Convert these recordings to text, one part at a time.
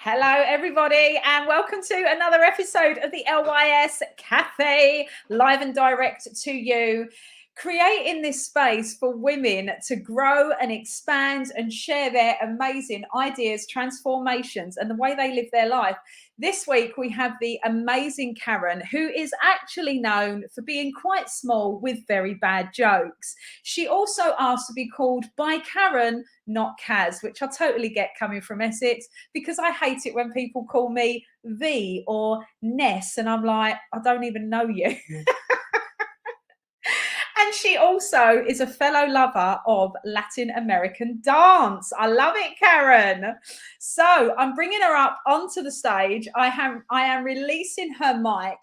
Hello, everybody, and welcome to another episode of the LYS Cafe, live and direct to you, creating this space for women to grow and expand and share their amazing ideas, transformations, and the way they live their life. This week, we have the amazing Karen, who is actually known for being quite small with very bad jokes. She also asked to be called by Karen, not Kaz, which I totally get coming from Essex, because I hate it when people call me V or Ness, and I'm like, I don't even know you. And she also is a fellow lover of Latin American dance. I love it, Karen. So I'm bringing her up onto the stage. I am releasing her mic,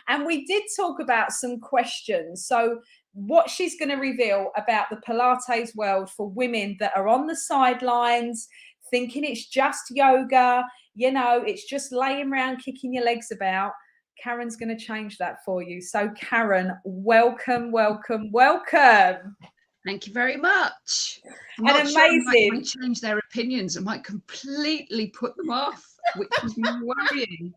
and we did talk about some questions. So what she's going to reveal about the Pilates world for women that are on the sidelines, thinking it's just yoga, you know, it's just laying around kicking your legs about. Karen's going to change that for you. So Karen, welcome, welcome, welcome. Thank you very much. And amazing. Sure might change their opinions. It might completely put them off, which is worrying.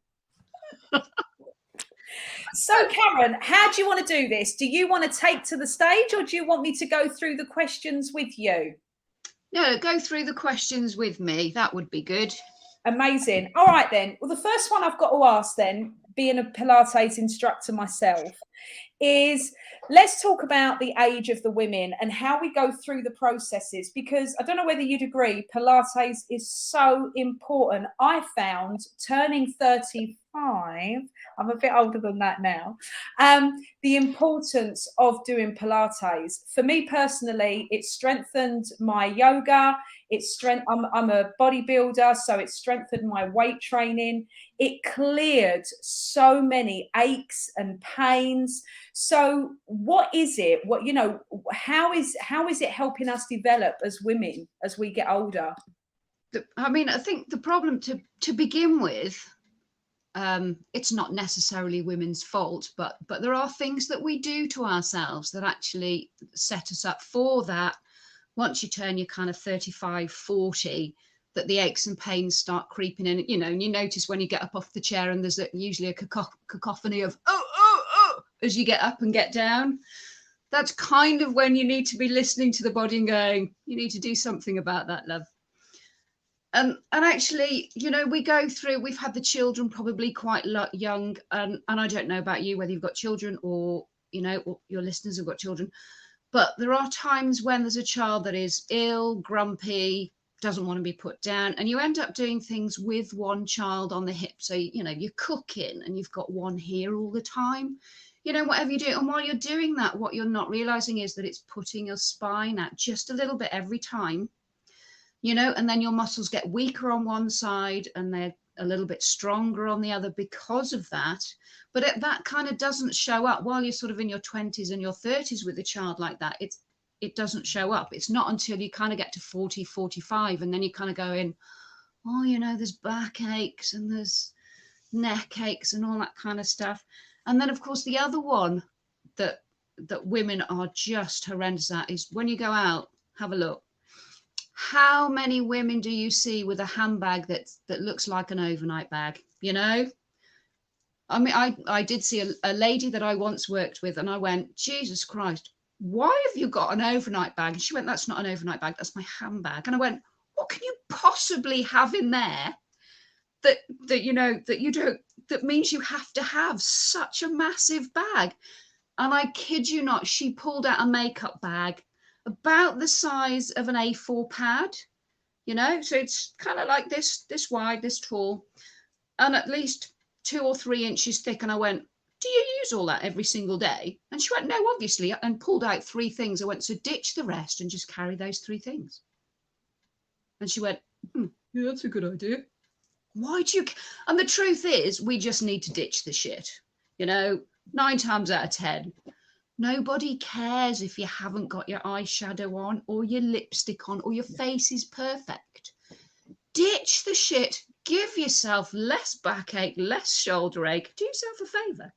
So Karen, how do you want to do this? Do you want to take to the stage, or do you want me to go through the questions with you? No, go through the questions with me. That would be good. Amazing. All right then. Well, the first one I've got to ask then, being a Pilates instructor myself, is let's talk about the age of the women and how we go through the processes, because I don't know whether you'd agree, Pilates is so important. I found turning 35, I'm a bit older than that now, the importance of doing Pilates. For me personally, it strengthened my yoga. I'm a bodybuilder, so it strengthened my weight training. It cleared so many aches and pains. So what is it? How is it helping us develop as women as we get older? I mean, I think the problem to begin with, it's not necessarily women's fault, but there are things that we do to ourselves that actually set us up for that. Once you turn your kind of 35, 40, that the aches and pains start creeping in, and you notice when you get up off the chair and there's usually a cacophony of, oh, as you get up and get down. That's kind of when you need to be listening to the body and going, you need to do something about that, love. And actually, we've had the children probably quite young. And I don't know about you, whether you've got children or your listeners have got children. But there are times when there's a child that is ill, grumpy, doesn't want to be put down, and you end up doing things with one child on the hip. So, you're cooking and you've got one here all the time, whatever you do. And while you're doing that, what you're not realizing is that it's putting your spine out just a little bit every time, and then your muscles get weaker on one side and they're a little bit stronger on the other because of that. But that kind of doesn't show up while you're sort of in your 20s and your 30s with a child like that. It doesn't show up. It's not until you kind of get to 40, 45, and then you kind of go in, there's back aches and there's neck aches and all that kind of stuff. And then, of course, the other one that women are just horrendous at is when you go out, have a look. How many women do you see with a handbag that looks like an overnight bag, I mean, I did see a lady that I once worked with, and I went, Jesus Christ, why have you got an overnight bag? And she went, that's not an overnight bag, that's my handbag. And I went, what can you possibly have in there that you don't, that means you have to have such a massive bag? And I kid you not, she pulled out a makeup bag about the size of an A4 pad, so it's kind of like this wide, this tall, and at least 2 or 3 inches thick. And I went, do you use all that every single day? And she went, no, obviously, and pulled out 3 things. I went, so ditch the rest and just carry those 3 things. And she went, yeah, that's a good idea. Why do you? And the truth is, we just need to ditch the shit. 9 times out of 10, nobody cares if you haven't got your eyeshadow on or your lipstick on or your face is perfect. Ditch the shit. Give yourself less backache, less shoulder ache. Do yourself a favour.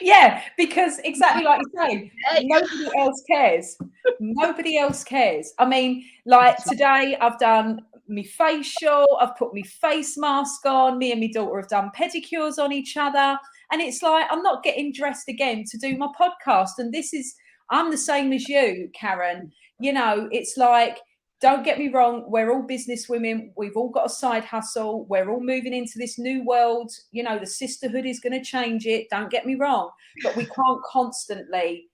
Yeah, because exactly like you say, nobody else cares. Nobody else cares. I mean, like today I've done my facial, I've put my face mask on, me and my daughter have done pedicures on each other. And it's like, I'm not getting dressed again to do my podcast. And I'm the same as you, Karen. You know, it's like, don't get me wrong, we're all business women. We've all got a side hustle. We're all moving into this new world. You know, the sisterhood is going to change it. Don't get me wrong. But we can't constantly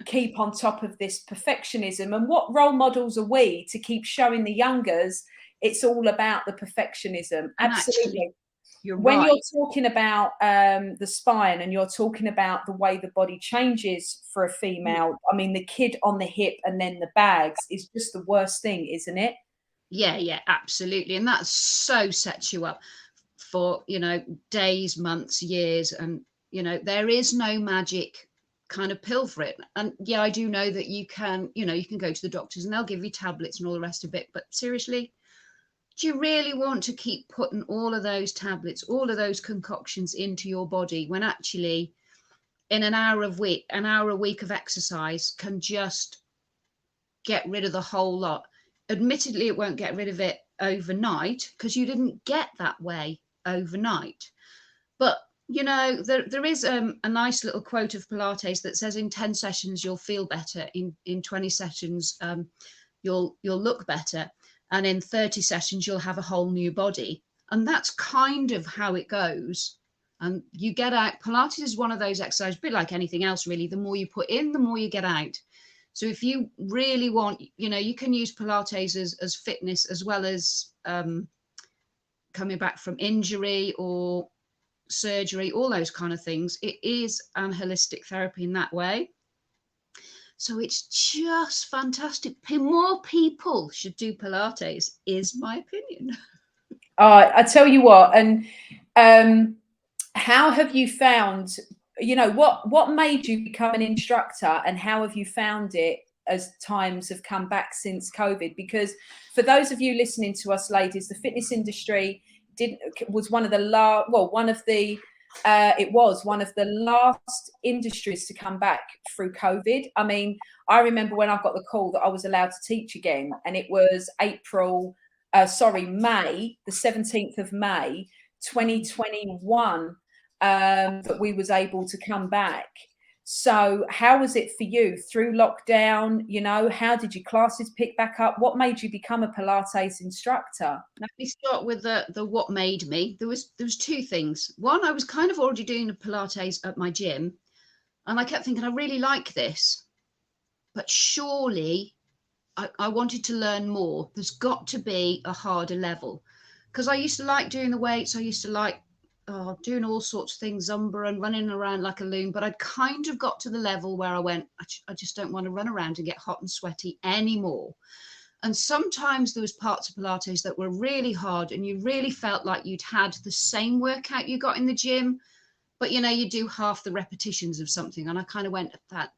keep on top of this perfectionism. And what role models are we to keep showing the youngers it's all about the perfectionism? Absolutely. Actually, you're when right. You're talking about the spine, and you're talking about the way the body changes for a female, I mean, the kid on the hip and then the bags is just the worst thing, isn't it? Yeah, absolutely. And that so sets you up for, you know, days, months, years. And, you know, there is no magic kind of pill for it. And yeah, I do know that you can, you know, you can go to the doctors and they'll give you tablets and all the rest of it. But seriously, do you really want to keep putting all of those tablets, all of those concoctions into your body when actually in an hour a week of exercise can just get rid of the whole lot? Admittedly, it won't get rid of it overnight because you didn't get that way overnight. But you know, there is a nice little quote of Pilates that says in 10 sessions you'll feel better, in 20 sessions you'll look better, and in 30 sessions you'll have a whole new body. And that's kind of how it goes. And you get out. Pilates is one of those exercises, a bit like anything else really, the more you put in, the more you get out. So if you really want, you know, you can use Pilates as fitness as well as coming back from injury or surgery, all those kind of things. It is an holistic therapy in that way. So it's just fantastic. More people should do Pilates, is my opinion. I tell you what, and how have you found, you know, what made you become an instructor, and how have you found it as times have come back since COVID? Because for those of you listening to us, ladies, the fitness industry was one of the last industries to come back through COVID. I mean, I remember when I got the call that I was allowed to teach again, and it was May, the 17th of May, 2021, that we was able to come back. So how was it for you through lockdown? You know, how did your classes pick back up? What made you become a Pilates instructor? Let me start with the what made me. There was two things. One, I was kind of already doing the Pilates at my gym, and I kept thinking, I really like this, but surely I wanted to learn more. There's got to be a harder level, because I used to like doing the weights. I used to like doing all sorts of things, Zumba and running around like a loon. But I'd kind of got to the level where I went, I just don't want to run around and get hot and sweaty anymore. And sometimes there was parts of Pilates that were really hard, and you really felt like you'd had the same workout you got in the gym, but you know, you do half the repetitions of something. And I kind of went, that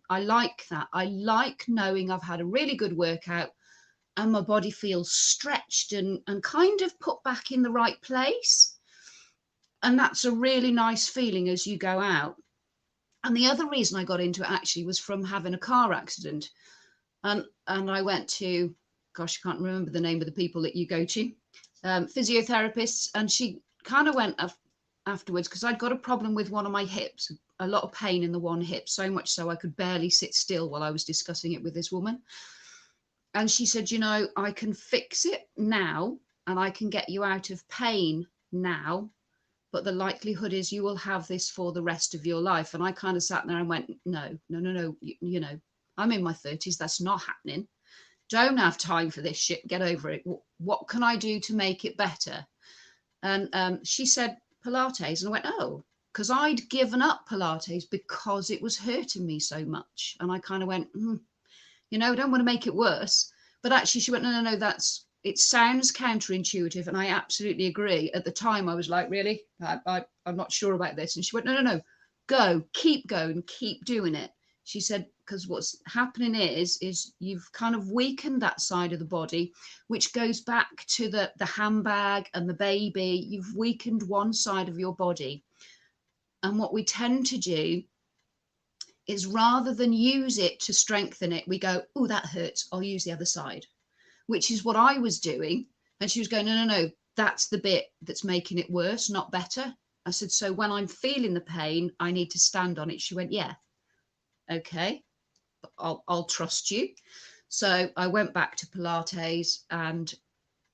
I like that. I like knowing I've had a really good workout and my body feels stretched and kind of put back in the right place. And that's a really nice feeling as you go out. And the other reason I got into it actually was from having a car accident. And I went to, gosh, I can't remember the name of the people that you go to, physiotherapists. And she kind of went afterwards, because I'd got a problem with one of my hips, a lot of pain in the one hip, so much so I could barely sit still while I was discussing it with this woman. And she said, you know, I can fix it now and I can get you out of pain now, but the likelihood is you will have this for the rest of your life. And I kind of sat there and went, no, you know, I'm in my 30s. That's not happening. Don't have time for this shit. Get over it. What can I do to make it better? And she said Pilates. And I went, oh, because I'd given up Pilates because it was hurting me so much. And I kind of went, you know, I don't want to make it worse. But actually she went, no, it sounds counterintuitive. And I absolutely agree. At the time, I was like, really? I'm not sure about this. And she went, no, go, keep going, keep doing it. She said, because what's happening is you've kind of weakened that side of the body, which goes back to the handbag and the baby. You've weakened one side of your body. And what we tend to do is, rather than use it to strengthen it, we go, oh, that hurts, I'll use the other side, which is what I was doing. And she was going, no, no, no, that's the bit that's making it worse, not better. I said, so when I'm feeling the pain, I need to stand on it. She went, yeah, okay, I'll trust you. So I went back to Pilates, and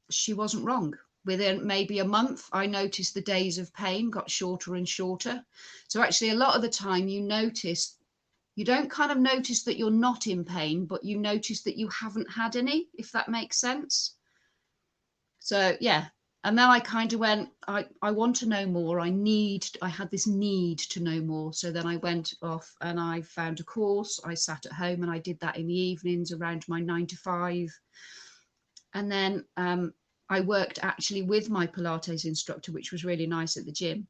she wasn't wrong. Within maybe a month, I noticed the days of pain got shorter and shorter. So actually, a lot of the time you don't kind of notice that you're not in pain, but you notice that you haven't had any, if that makes sense. So yeah. And then I kind of went, I want to know more. I had this need to know more. So then I went off and I found a course. I sat at home and I did that in the evenings around my 9 to 5. And then I worked actually with my Pilates instructor, which was really nice, at the gym.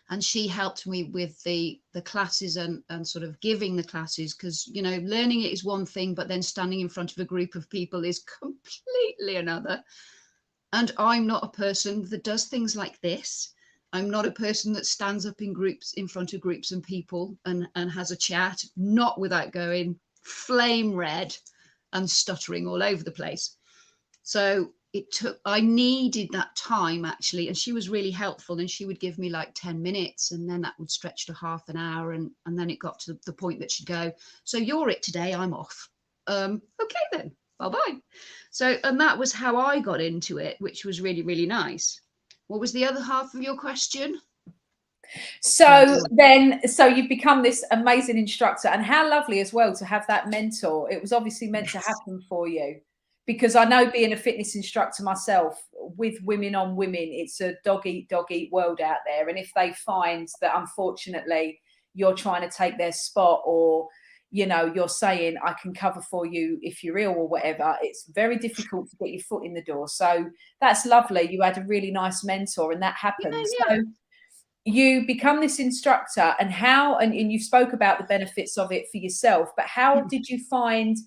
And she helped me with the classes and sort of giving the classes, because, you know, learning it is one thing, but then standing in front of a group of people is completely another. And I'm not a person that does things like this. I'm not a person that stands up in groups, in front of groups and people and has a chat, not without going flame red and stuttering all over the place. So I needed that time actually. And she was really helpful, and she would give me like 10 minutes, and then that would stretch to half an hour. And then it got to the point that she'd go, so you're it today, I'm off. Okay then, bye-bye. So, and that was how I got into it, which was really, really nice. What was the other half of your question? So you've become this amazing instructor, and how lovely as well to have that mentor. It was obviously meant to happen for you, because I know, being a fitness instructor myself, with women on women, it's a dog eat world out there. And if they find that unfortunately you're trying to take their spot, or, you know, you're saying I can cover for you if you're ill or whatever, it's very difficult to get your foot in the door. So that's lovely. You had a really nice mentor and that happened. Yeah. So you become this instructor, and how, and you spoke about the benefits of it for yourself, but how did you find,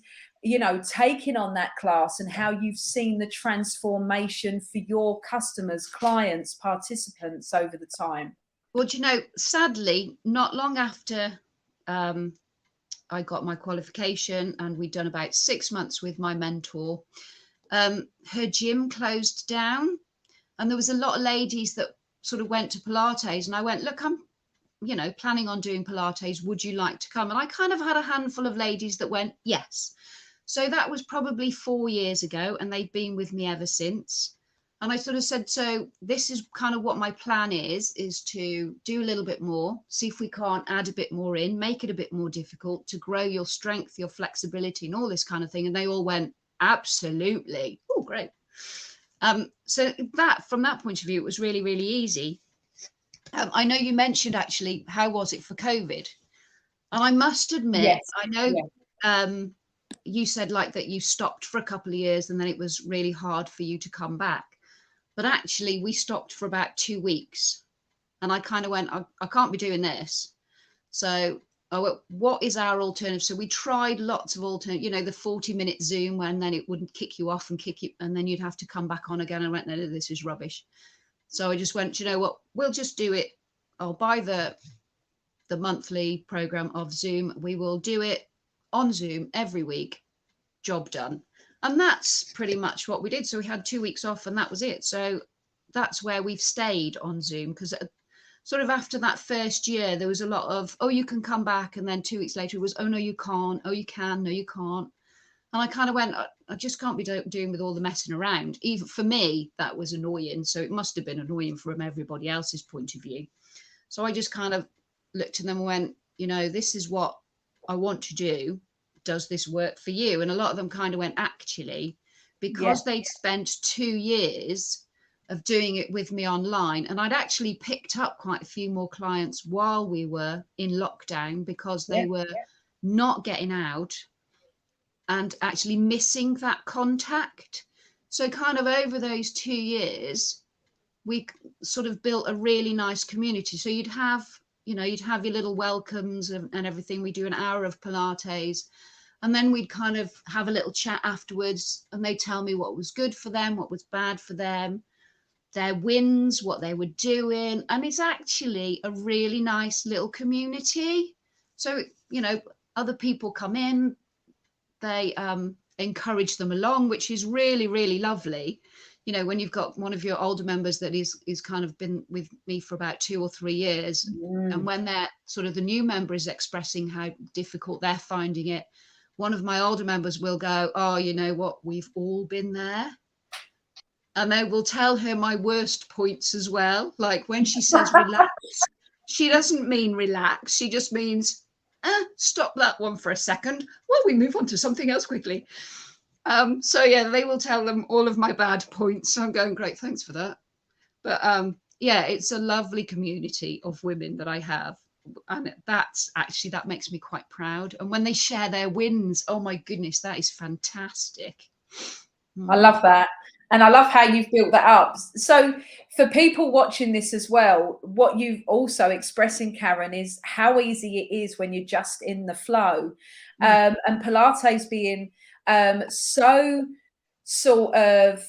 you know, taking on that class, and how you've seen the transformation for your customers, clients, participants over the time? Well, you know, sadly, not long after I got my qualification, and we'd done about 6 months with my mentor, her gym closed down, and there was a lot of ladies that sort of went to Pilates, and I went, look, I'm, you know, planning on doing Pilates. Would you like to come? And I kind of had a handful of ladies that went, yes. So that was probably 4 years ago, and they've been with me ever since. And I sort of said, so this is kind of what my plan is to do a little bit more, see if we can't add a bit more in, make it a bit more difficult to grow your strength, your flexibility, and all this kind of thing. And they all went, absolutely. Oh, great. So that, from that point of view, it was really, really easy. I know you mentioned actually, how was it for COVID? And I must admit, Yes. I know you said like that you stopped for a couple of years and then it was really hard for you to come back. But actually, we stopped for about 2 weeks. And I kind of went, I can't be doing this. So what is our alternative? So we tried lots of alternative, you know, the 40-minute Zoom, when then it wouldn't kick you off and kick you, and then you'd have to come back on again. I went, no, this is rubbish. So I just went, you know what, we'll just do it. I'll buy the monthly program of Zoom. We will do it on Zoom every week. Job done. And that's pretty much what we did. So we had 2 weeks off, and that was it. So that's where we've stayed on Zoom, because sort of after that first year, there was a lot of, oh, you can come back. And then 2 weeks later, it was, oh, no, you can't. Oh, you can. No, you can't. And I kind of went, I just can't be doing with all the messing around. Even for me, that was annoying. So it must have been annoying from everybody else's point of view. So I just kind of looked at them and went, you know, this is what I want to do. Does this work for you? And a lot of them kind of went, actually, because they'd spent 2 years of doing it with me online, and I'd actually picked up quite a few more clients while we were in lockdown, because they were not getting out and actually missing that contact. So kind of over those 2 years, we sort of built a really nice community. So you'd have your little welcomes and everything. We do an hour of Pilates, and then we'd kind of have a little chat afterwards, and they'd tell me what was good for them, what was bad for them, their wins, what they were doing. And it's actually a really nice little community. So, you know, other people come in, they encourage them along, which is really, really lovely. You know, when you've got one of your older members that is kind of been with me for about 2 or 3 years, and when they're sort of the new member is expressing how difficult they're finding it, one of my older members will go, oh, you know what, we've all been there. And they will tell her my worst points as well. Like when she says relax, she doesn't mean relax. She just means, stop that one for a second while we move on to something else quickly. So yeah, they will tell them all of my bad points. So I'm going, great, thanks for that. But yeah, it's a lovely community of women that I have. And that makes me quite proud. And when they share their wins, oh my goodness, that is fantastic. I love that. And I love how you've built that up. So for people watching this as well, what you've also expressing, Karen, is how easy it is when you're just in the flow. And Pilates being so sort of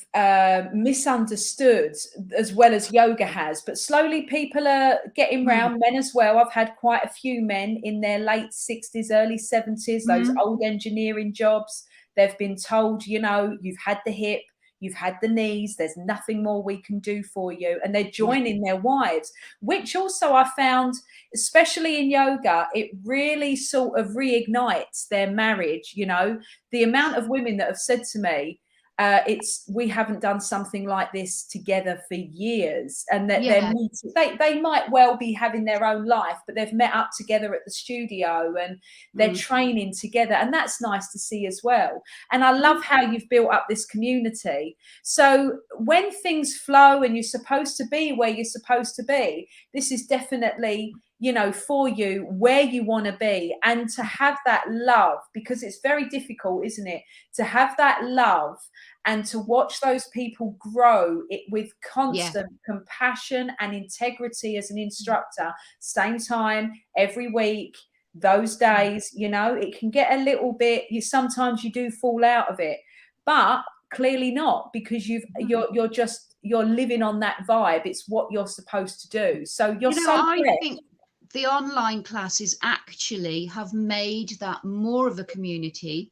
misunderstood, as well as yoga has. But slowly people are getting round, men as well. I've had quite a few men in their late 60s, early 70s, those old engineering jobs. They've been told, you know, you've had the hip, you've had the knees, there's nothing more we can do for you. And they're joining their wives, which also I found, especially in yoga, it really sort of reignites their marriage. You know, the amount of women that have said to me, we haven't done something like this together for years, and that they might well be having their own life, but they've met up together at the studio and they're training together, and that's nice to see as well. And I love how you've built up this community. So when things flow and you're supposed to be where you're supposed to be, this is definitely, you know, for you where you want to be, and to have that love, because it's very difficult, isn't it, to have that love and to watch those people grow it with constant compassion and integrity as an instructor, same time every week, those days. You know, it can get a little bit, sometimes you do fall out of it, but clearly not, because you're living on that vibe. It's what you're supposed to do. So you're I think the online classes actually have made that more of a community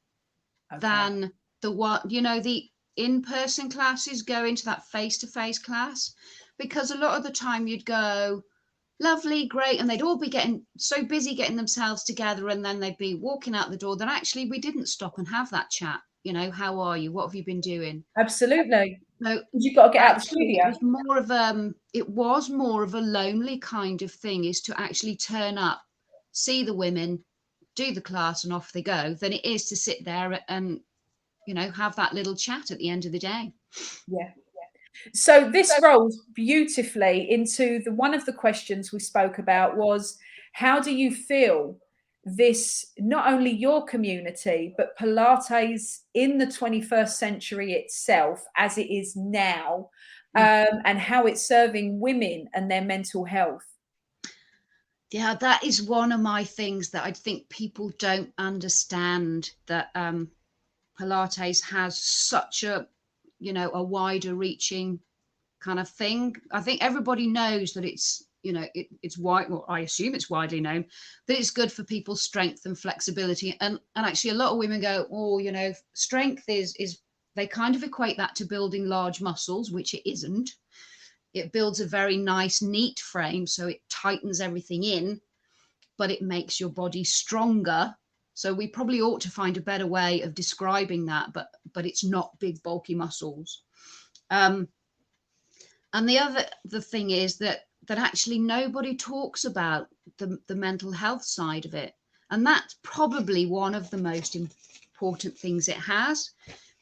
than the one, you know, the in-person classes go into that face-to-face class, because a lot of the time you'd go, lovely, great, and they'd all be getting so busy getting themselves together, and then they'd be walking out the door. Then actually we didn't stop and have that chat. You know, how are you? What have you been doing? Absolutely. So you've got to get out of the studio. It was more of a lonely kind of thing, is to actually turn up, see the women, do the class, and off they go, than it is to sit there and, you know, have that little chat at the end of the day. Yeah. So this rolls beautifully into one of the questions we spoke about was, how do you feel this, not only your community, but Pilates in the 21st century itself as it is now, and how it's serving women and their mental health? Yeah, that is one of my things that I think people don't understand, that Pilates has such a, you know, a wider reaching kind of thing. I think everybody knows that it's, you know, it's wide, well, I assume it's widely known that it's good for people's strength and flexibility. And actually a lot of women go, oh, you know, strength is they kind of equate that to building large muscles, which it isn't. It builds a very nice, neat frame, so it tightens everything in, but it makes your body stronger. So we probably ought to find a better way of describing that, but it's not big, bulky muscles. And the thing is that actually nobody talks about the mental health side of it. And that's probably one of the most important things it has,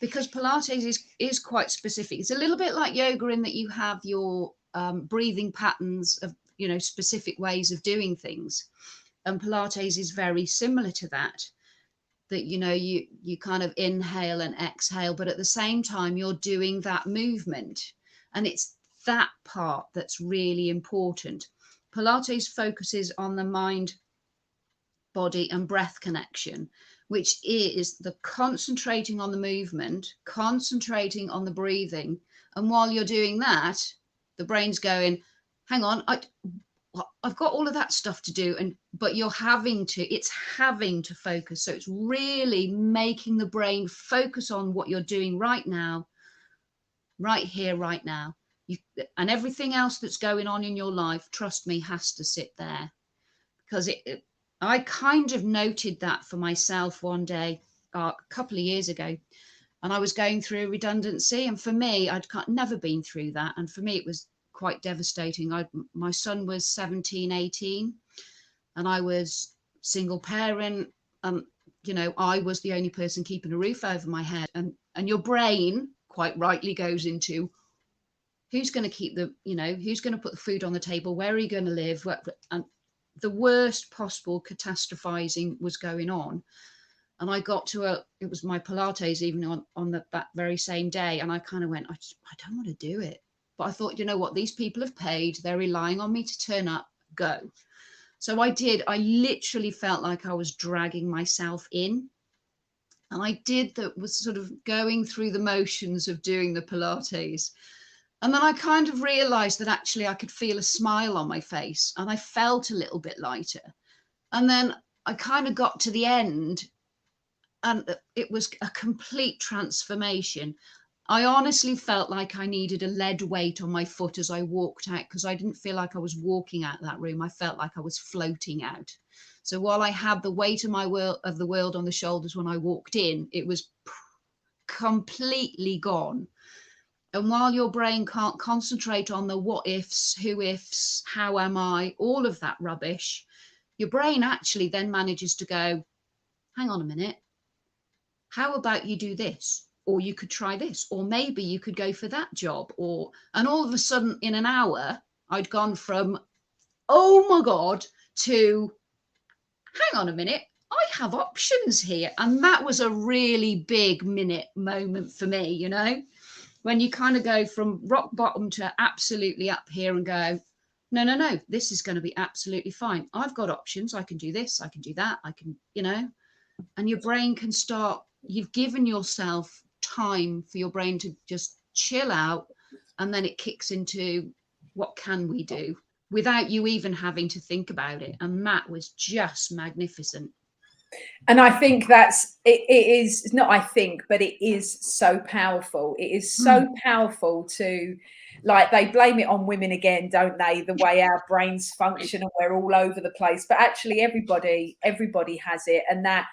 because Pilates is quite specific. It's a little bit like yoga in that you have your breathing patterns of, you know, specific ways of doing things. And Pilates is very similar to that, you know, you kind of inhale and exhale, but at the same time, you're doing that movement. And it's that part that's really important. Pilates focuses on the mind, body and breath connection, which is the concentrating on the movement, concentrating on the breathing. And while you're doing that, the brain's going, hang on, I've got all of that stuff to do, but it's having to focus. So it's really making the brain focus on what you're doing right now, right here, right now. And everything else that's going on in your life, trust me, has to sit there. Because I kind of noted that for myself one day, a couple of years ago, and I was going through redundancy. And for me, I'd never been through that. And for me, it was quite devastating. My son was 17, 18, and I was single parent. You know, I was the only person keeping a roof over my head. And your brain quite rightly goes into, who's going to keep who's going to put the food on the table? Where are you going to live? And the worst possible catastrophizing was going on. And I got to it was my Pilates even on that very same day. And I kind of went, I don't want to do it. But I thought, you know what, these people have paid. They're relying on me to turn up, go. So I did. I literally felt like I was dragging myself in. And I did that, was sort of going through the motions of doing the Pilates. And then I kind of realized that actually I could feel a smile on my face, and I felt a little bit lighter. And then I kind of got to the end, and it was a complete transformation. I honestly felt like I needed a lead weight on my foot as I walked out, because I didn't feel like I was walking out that room. I felt like I was floating out. So while I had the weight of the world on the shoulders when I walked in, it was completely gone. And while your brain can't concentrate on the what ifs, who ifs, how am I, all of that rubbish, your brain actually then manages to go, hang on a minute, how about you do this? Or you could try this, or maybe you could go for that job. And all of a sudden in an hour, I'd gone from, oh my God, to, hang on a minute, I have options here. And that was a really big moment for me, you know, when you kind of go from rock bottom to absolutely up here and go, no, this is going to be absolutely fine. I've got options. I can do this. I can do that. I can, you know, and your brain can start, you've given yourself time for your brain to just chill out, and then it kicks into what can we do without you even having to think about it. And that was just magnificent. And I think it is not, I think, but it is so powerful. It is so powerful to, like, they blame it on women again, don't they? The way our brains function, and we're all over the place. But actually everybody has it. And that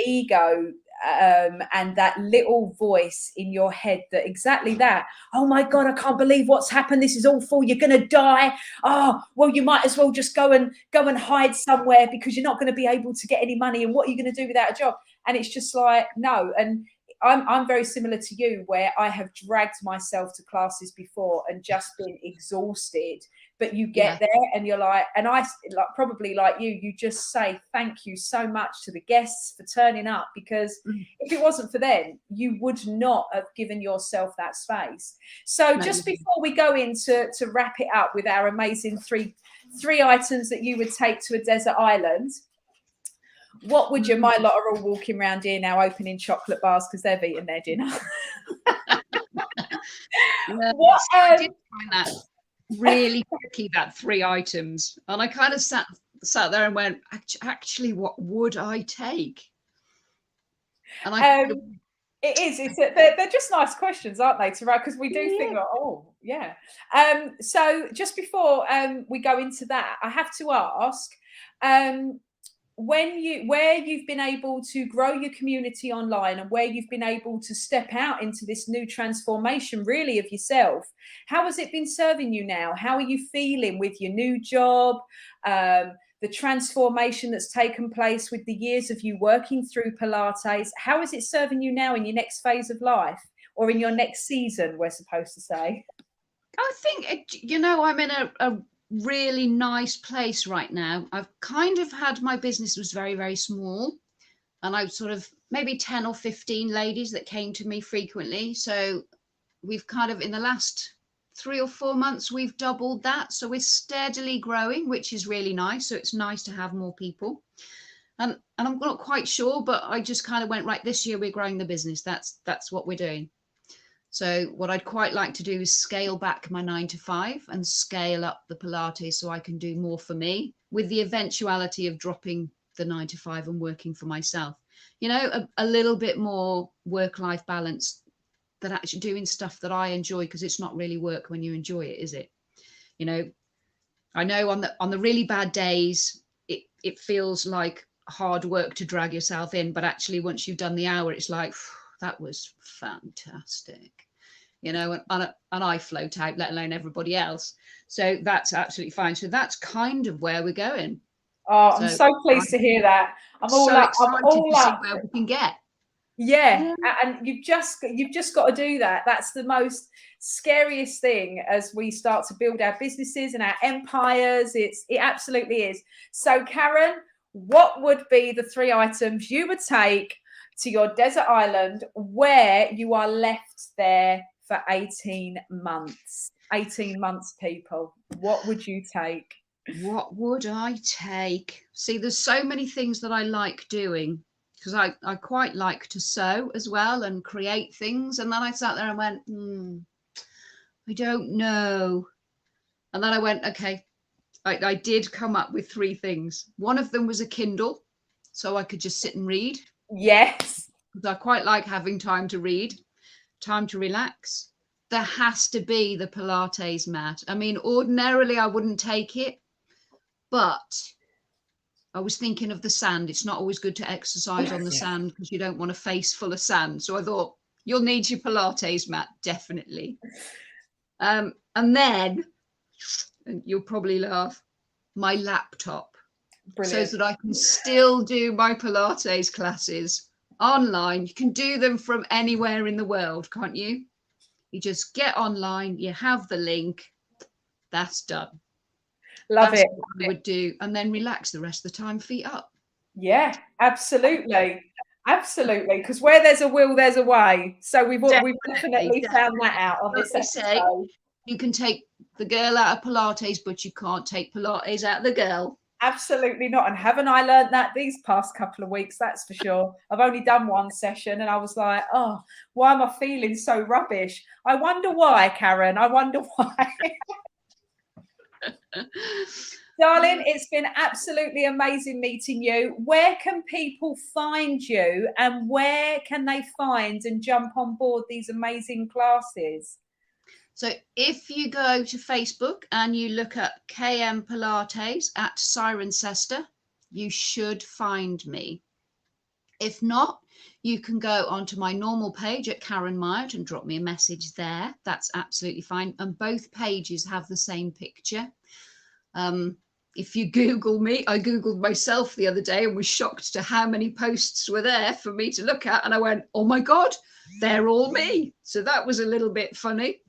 ego, and that little voice in your head that exactly that, oh my God, I can't believe what's happened, this is awful, you're gonna die, oh well, you might as well just go and hide somewhere, because you're not going to be able to get any money, and what are you going to do without a job? And it's just like, no. And I'm very similar to you, where I have dragged myself to classes before and just been exhausted. But you get there and you're like, and I, like, probably like you just say thank you so much to the guests for turning up, because if it wasn't for them, you would not have given yourself that space. So just before we go into to wrap it up with our amazing three items that you would take to a desert island, what would you? My lot are all walking around here now opening chocolate bars because they've eaten their dinner. What I did find that really tricky, that 3 items, and I kind of sat there and went, actually, what would I take? And they're just nice questions, aren't they, to write? Because we do think, like, oh yeah. So just before we go into that, I have to ask, where you've been able to grow your community online, and where you've been able to step out into this new transformation really of yourself, how has it been serving you now? How are you feeling with your new job, the transformation that's taken place with the years of you working through Pilates? How is it serving you now in your next phase of life, or in your next season, we're supposed to say? I think, I'm in a really nice place right now. I've kind of had, my business was very, very small, and I sort of maybe 10 or 15 ladies that came to me frequently. So we've kind of, in the last 3 or 4 months, we've doubled that. So we're steadily growing, which is really nice. So it's nice to have more people. And I'm not quite sure, but I just kind of went, right, this year we're growing the business. That's what we're doing. So what I'd quite like to do is scale back my 9 to 5 and scale up the Pilates so I can do more for me, with the eventuality of dropping the 9 to 5 and working for myself. You know, a little bit more work-life balance, that actually doing stuff that I enjoy, because it's not really work when you enjoy it, is it? You know, I know on the really bad days, it feels like hard work to drag yourself in, but actually once you've done the hour, it's like, that was fantastic, you know, and I float out, let alone everybody else. So that's absolutely fine. So that's kind of where we're going. Oh, I'm so pleased to hear that. I'm all up. I'm all to see up. where we can get. Yeah, and you've just got to do that. That's the most scariest thing as we start to build our businesses and our empires. It absolutely is. So, Karen, what would be the 3 items you would take to your desert island where you are left there for 18 months? 18 months, people. What would you take? What would I take? See, there's so many things that I like doing, because I quite like to sew as well and create things. And then I sat there and went, I don't know. And then I went, okay, I did come up with 3 things. One of them was a Kindle, so I could just sit and read. Yes. Because I quite like having time to read, time to relax. There has to be the Pilates mat. I mean, ordinarily I wouldn't take it, but I was thinking of the sand. It's not always good to exercise on the sand because you don't want a face full of sand. So I thought, you'll need your Pilates mat, definitely. And then, and you'll probably laugh, my laptop. Brilliant. So that I can still do my Pilates classes online. You can do them from anywhere in the world, can't you? You just get online, you have the link, that's done. That's it. What I would do, and then relax the rest of the time, feet up. Yeah, absolutely. Absolutely. Because where there's a will, there's a way. So we've definitely found that out on this episode. You can take the girl out of Pilates, but you can't take Pilates out of the girl. Absolutely not. And haven't I learned that these past couple of weeks? That's for sure. I've only done one session and I was like, oh, why am I feeling so rubbish? I wonder why, Karen. I wonder why. Darling, it's been absolutely amazing meeting you. Where can people find you, and where can they find and jump on board these amazing classes? So if you go to Facebook and you look at KM Pilates at Cirencester, you should find me. If not, you can go onto my normal page at Karen Myatt and drop me a message there. That's absolutely fine. And both pages have the same picture. If you Google me, I Googled myself the other day and was shocked to how many posts were there for me to look at. And I went, oh my God, they're all me. So that was a little bit funny.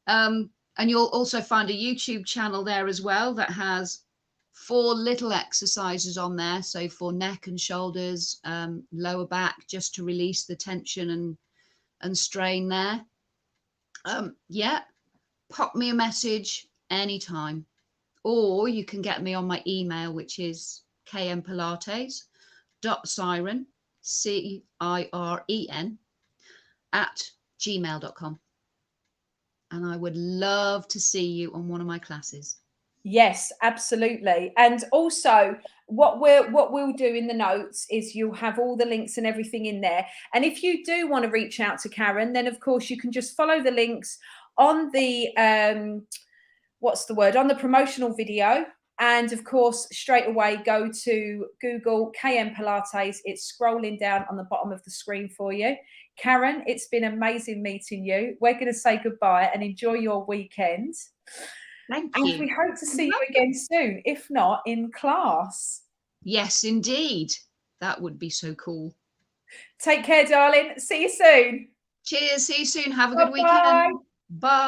And you'll also find a YouTube channel there as well that has 4 little exercises on there. So for neck and shoulders, lower back, just to release the tension and strain there. Yeah, pop me a message anytime. Or you can get me on my email, which is kmpilates.siren, CIREN, @gmail.com. And I would love to see you on one of my classes. Yes, absolutely. And also what we'll do in the notes is you'll have all the links and everything in there. And if you do want to reach out to Karen, then of course you can just follow the links on the on the promotional video. And of course, straight away, go to Google KM Pilates. It's scrolling down on the bottom of the screen for you. Karen, it's been amazing meeting you. We're going to say goodbye and enjoy your weekend. Thank you. And we hope to see you again soon, if not in class. Yes, indeed. That would be so cool. Take care, darling. See you soon. Cheers. See you soon. Have a good weekend. Bye.